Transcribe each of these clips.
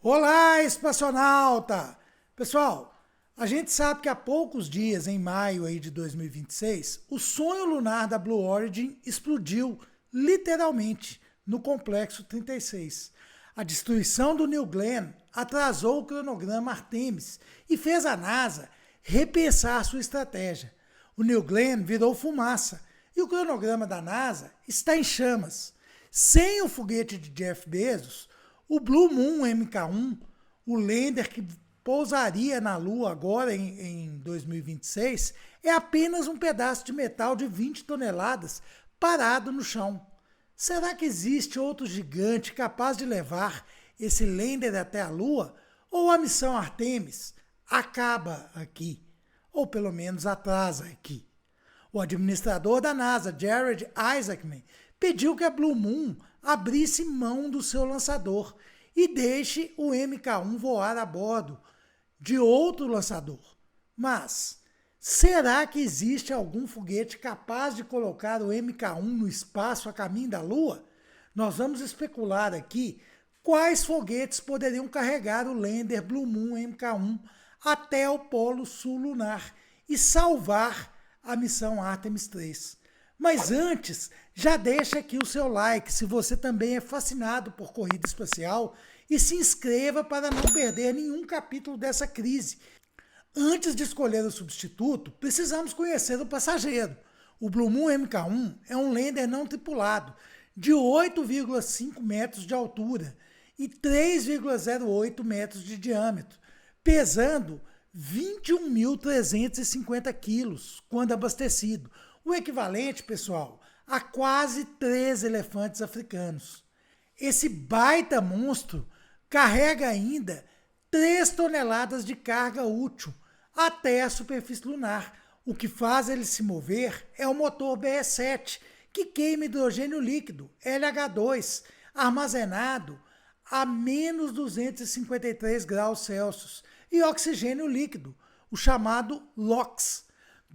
Olá, espaçonauta! Pessoal, a gente sabe que há poucos dias, em maio aí de 2026, o sonho lunar da Blue Origin explodiu, literalmente, no Complexo 36. A destruição do New Glenn atrasou o cronograma Artemis e fez a NASA repensar sua estratégia. O New Glenn virou fumaça e o cronograma da NASA está em chamas. Sem o foguete de Jeff Bezos, o Blue Moon MK1, o lander que pousaria na Lua agora em 2026, é apenas um pedaço de metal de 20 toneladas parado no chão. Será que existe outro gigante capaz de levar esse lander até a Lua? Ou a missão Artemis acaba aqui? Ou pelo menos atrasa aqui? O administrador da NASA, Jared Isaacman, pediu que a Blue Moon abrisse mão do seu lançador e deixe o MK1 voar a bordo de outro lançador. Mas será que existe algum foguete capaz de colocar o MK1 no espaço a caminho da Lua? Nós vamos especular aqui quais foguetes poderiam carregar o lander Blue Moon MK1 até o Polo Sul lunar e salvar a missão Artemis 3. Mas antes, já deixa aqui o seu like se você também é fascinado por corrida espacial e se inscreva para não perder nenhum capítulo dessa crise. Antes de escolher o substituto, precisamos conhecer o passageiro. O Blue Moon MK1 é um lander não tripulado, de 8,5 metros de altura e 3,08 metros de diâmetro, pesando 21.350 quilos quando abastecido. O equivalente, pessoal, a quase 3 elefantes africanos. Esse baita monstro carrega ainda 3 toneladas de carga útil até a superfície lunar. O que faz ele se mover é o motor BE-7, que queima hidrogênio líquido, LH2, armazenado a menos 253 graus Celsius, e oxigênio líquido, o chamado LOX.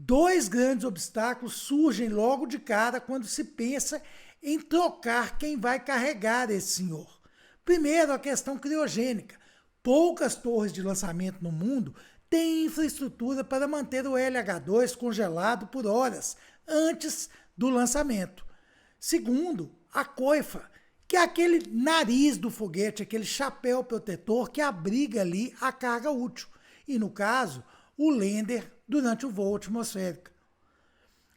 Dois grandes obstáculos surgem logo de cara quando se pensa em trocar quem vai carregar esse senhor. Primeiro, a questão criogênica. Poucas torres de lançamento no mundo têm infraestrutura para manter o LH2 congelado por horas antes do lançamento. Segundo, a coifa, que é aquele nariz do foguete, aquele chapéu protetor que abriga ali a carga útil. E no caso, o lander durante o voo atmosférico.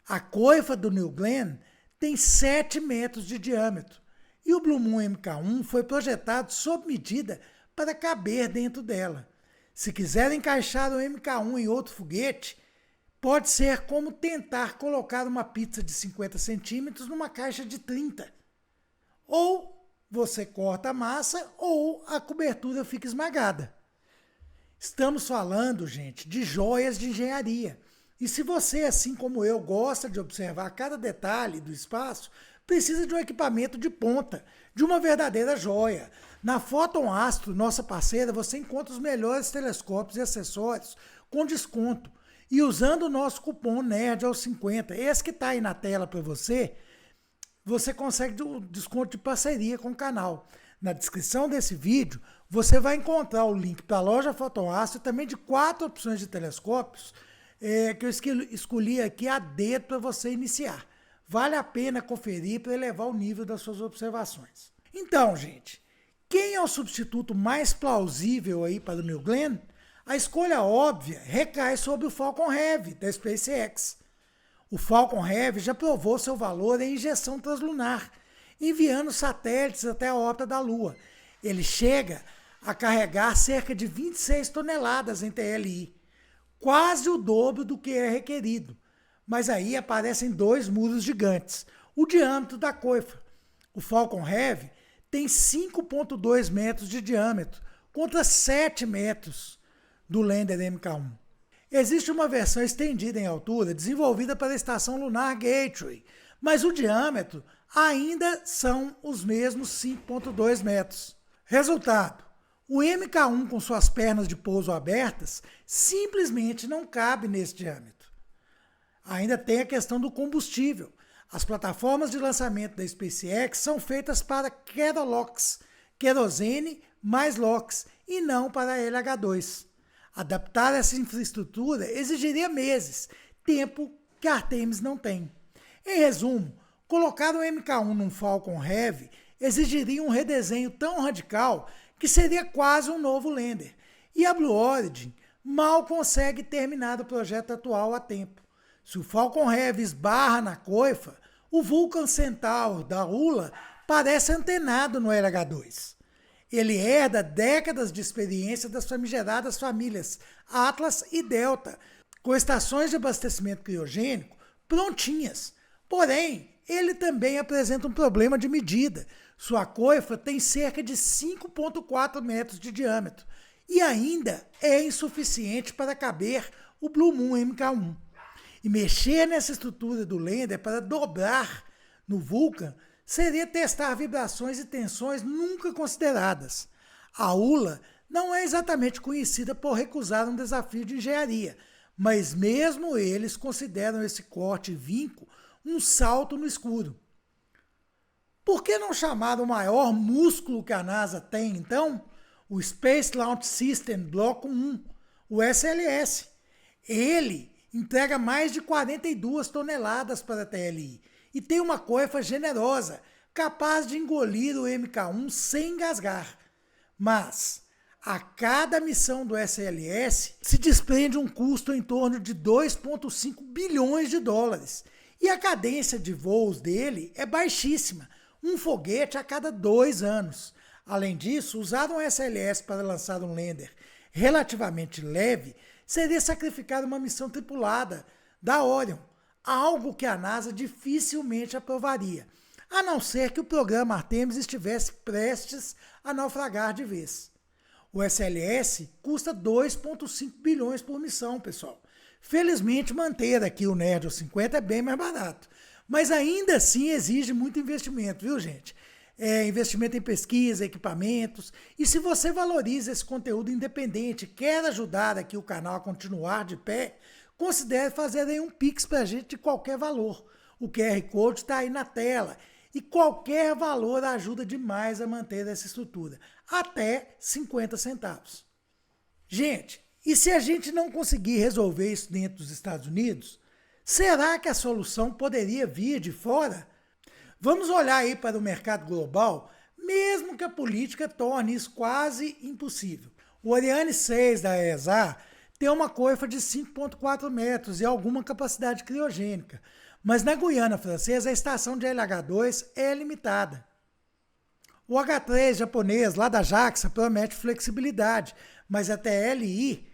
A coifa do New Glenn tem 7 metros de diâmetro e o Blue Moon MK1 foi projetado sob medida para caber dentro dela. Se quiser encaixar o MK1 em outro foguete, pode ser como tentar colocar uma pizza de 50 centímetros numa caixa de 30. Ou você corta a massa ou a cobertura fica esmagada. Estamos falando, gente, de joias de engenharia. E se você, assim como eu, gosta de observar cada detalhe do espaço, precisa de um equipamento de ponta, de uma verdadeira joia. Na Photon Astro, nossa parceira, você encontra os melhores telescópios e acessórios com desconto. E usando o nosso cupom NERD50, esse que está aí na tela para você, você consegue um desconto de parceria com o canal. Na descrição desse vídeo, você vai encontrar o link para a loja Photon Astro e também de 4 opções de telescópios que eu escolhi aqui a dedo para você iniciar. Vale a pena conferir para elevar o nível das suas observações. Então, gente, quem é o substituto mais plausível aí para o New Glenn? A escolha óbvia recai sobre o Falcon Heavy da SpaceX. O Falcon Heavy já provou seu valor em injeção translunar, enviando satélites até a órbita da Lua. Ele chega a carregar cerca de 26 toneladas em TLI, quase o dobro do que é requerido. Mas aí aparecem dois muros gigantes. O diâmetro da coifa. O Falcon Heavy tem 5,2 metros de diâmetro, contra 7 metros do lander MK1. Existe uma versão estendida em altura, desenvolvida para a Estação Lunar Gateway, mas o diâmetro ainda são os mesmos 5,2 metros. Resultado, o MK1 com suas pernas de pouso abertas simplesmente não cabe nesse diâmetro. Ainda tem a questão do combustível. As plataformas de lançamento da SpaceX são feitas para Kerolox, querosene mais LOX, e não para a LH-2. Adaptar essa infraestrutura exigiria meses, tempo que a Artemis não tem. Em resumo, colocar o MK1 num Falcon Heavy exigiria um redesenho tão radical que seria quase um novo lander. E a Blue Origin mal consegue terminar o projeto atual a tempo. Se o Falcon Heavy esbarra na coifa, o Vulcan Centaur da ULA parece antenado no LH-2. Ele herda décadas de experiência das famigeradas famílias Atlas e Delta, com estações de abastecimento criogênico prontinhas. Porém, ele também apresenta um problema de medida. Sua coifa tem cerca de 5,4 metros de diâmetro e ainda é insuficiente para caber o Blue Moon MK1. E mexer nessa estrutura do lander para dobrar no Vulcan seria testar vibrações e tensões nunca consideradas. A ULA não é exatamente conhecida por recusar um desafio de engenharia, mas mesmo eles consideram esse corte e vinco um salto no escuro. Por que não chamar o maior músculo que a NASA tem, então? O Space Launch System Bloco 1, o SLS. Ele entrega mais de 42 toneladas para a TLI e tem uma coifa generosa, capaz de engolir o MK1 sem engasgar. Mas, a cada missão do SLS se desprende um custo em torno de 2,5 bilhões de dólares. E a cadência de voos dele é baixíssima, um foguete a cada 2 anos. Além disso, usar um SLS para lançar um lander relativamente leve seria sacrificar uma missão tripulada da Orion, algo que a NASA dificilmente aprovaria, a não ser que o programa Artemis estivesse prestes a naufragar de vez. O SLS custa 2,5 bilhões por missão, pessoal. Felizmente, manter aqui o Nerd 50 é bem mais barato, mas ainda assim exige muito investimento, viu, gente? Investimento em pesquisa, equipamentos, e se você valoriza esse conteúdo independente e quer ajudar aqui o canal a continuar de pé, considere fazer aí um Pix pra gente de qualquer valor. O QR Code está aí na tela e qualquer valor ajuda demais a manter essa estrutura, até 50 centavos. Gente, e se a gente não conseguir resolver isso dentro dos Estados Unidos, será que a solução poderia vir de fora? Vamos olhar aí para o mercado global, mesmo que a política torne isso quase impossível. O Ariane 6 da ESA tem uma coifa de 5,4 metros e alguma capacidade criogênica, mas na Guiana Francesa a estação de LH-2 é limitada. O H3 japonês lá da JAXA promete flexibilidade, mas a TLI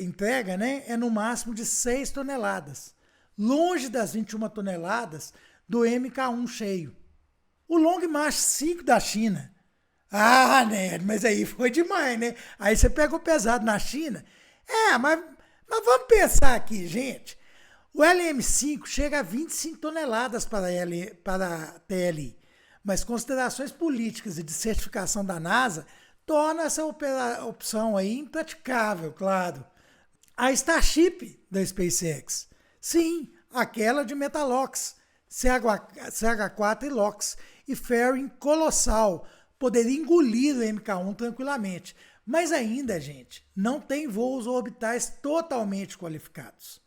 entrega é no máximo de 6 toneladas, longe das 21 toneladas do MK1 cheio. O Long March 5 da China. Ah, né? Mas aí foi demais, né? Aí você pegou pesado na China. Mas vamos pensar aqui, gente. O LM5 chega a 25 toneladas para a TLI, mas considerações políticas e de certificação da NASA tornam essa opção aí impraticável, claro. A Starship da SpaceX. Sim, aquela de Metalox, CH4 e LOX e fairing colossal, poderia engolir o MK1 tranquilamente, mas ainda, gente, não tem voos orbitais totalmente qualificados.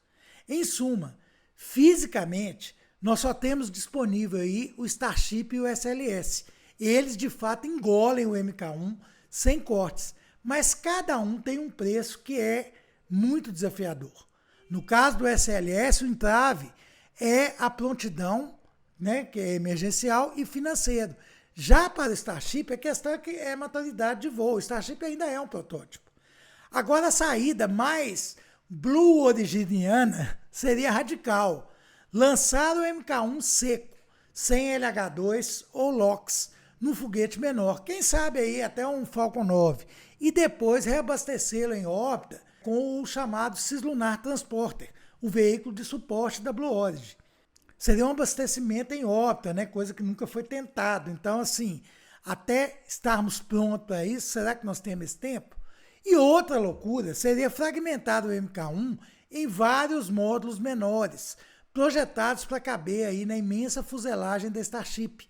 Em suma, fisicamente, nós só temos disponível aí o Starship e o SLS. Eles, de fato, engolem o MK1 sem cortes, mas cada um tem um preço que é muito desafiador. No caso do SLS, o entrave é a prontidão, que é emergencial, e financeiro. Já para o Starship, a questão é a maturidade de voo. O Starship ainda é um protótipo. Agora, a saída mais Blue Originiana seria radical. Lançar o MK1 seco, sem LH-2 ou LOX, num foguete menor. Quem sabe aí até um Falcon 9. E depois reabastecê-lo em órbita com o chamado Cislunar Transporter, o veículo de suporte da Blue Origin. Seria um abastecimento em órbita, coisa que nunca foi tentado. Então, assim, até estarmos prontos para isso, será que nós temos esse tempo? E outra loucura seria fragmentar o MK1 em vários módulos menores, projetados para caber aí na imensa fuselagem da Starship,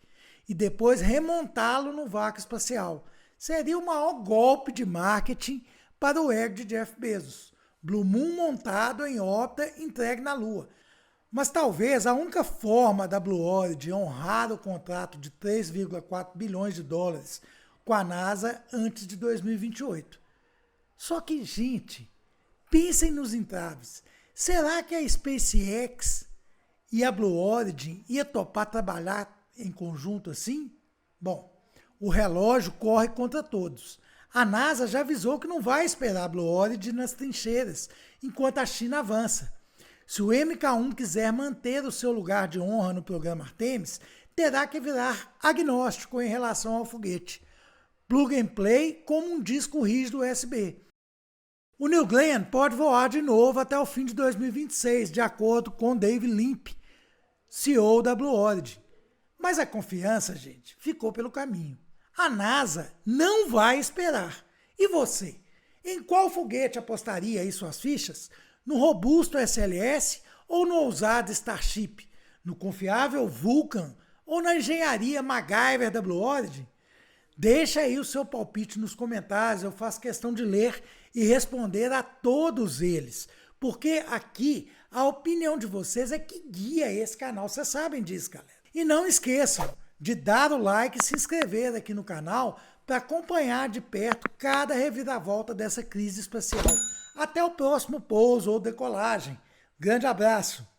e depois remontá-lo no vácuo espacial. seria o maior golpe de marketing para o ego de Jeff Bezos. Blue Moon montado em órbita entregue na Lua. Mas talvez a única forma da Blue Origin honrar o contrato de 3,4 bilhões de dólares com a NASA antes de 2028. Só que, gente, pensem nos entraves. Será que a SpaceX e a Blue Origin ia topar trabalhar em conjunto assim? Bom, o relógio corre contra todos. A NASA já avisou que não vai esperar a Blue Origin nas trincheiras, enquanto a China avança. Se o MK1 quiser manter o seu lugar de honra no programa Artemis, terá que virar agnóstico em relação ao foguete. Plug and play como um disco rígido USB. O New Glenn pode voar de novo até o fim de 2026, de acordo com Dave Limp, CEO da Blue Origin. Mas a confiança, gente, ficou pelo caminho. A NASA não vai esperar. E você? Em qual foguete apostaria aí suas fichas? No robusto SLS ou no ousado Starship? No confiável Vulcan ou na engenharia MacGyver da Blue Origin? Deixa aí o seu palpite nos comentários, eu faço questão de ler e responder a todos eles. Porque aqui a opinião de vocês é que guia esse canal, vocês sabem disso, galera. E não esqueçam de dar o like e se inscrever aqui no canal para acompanhar de perto cada reviravolta dessa crise espacial. Até o próximo pouso ou decolagem. Grande abraço!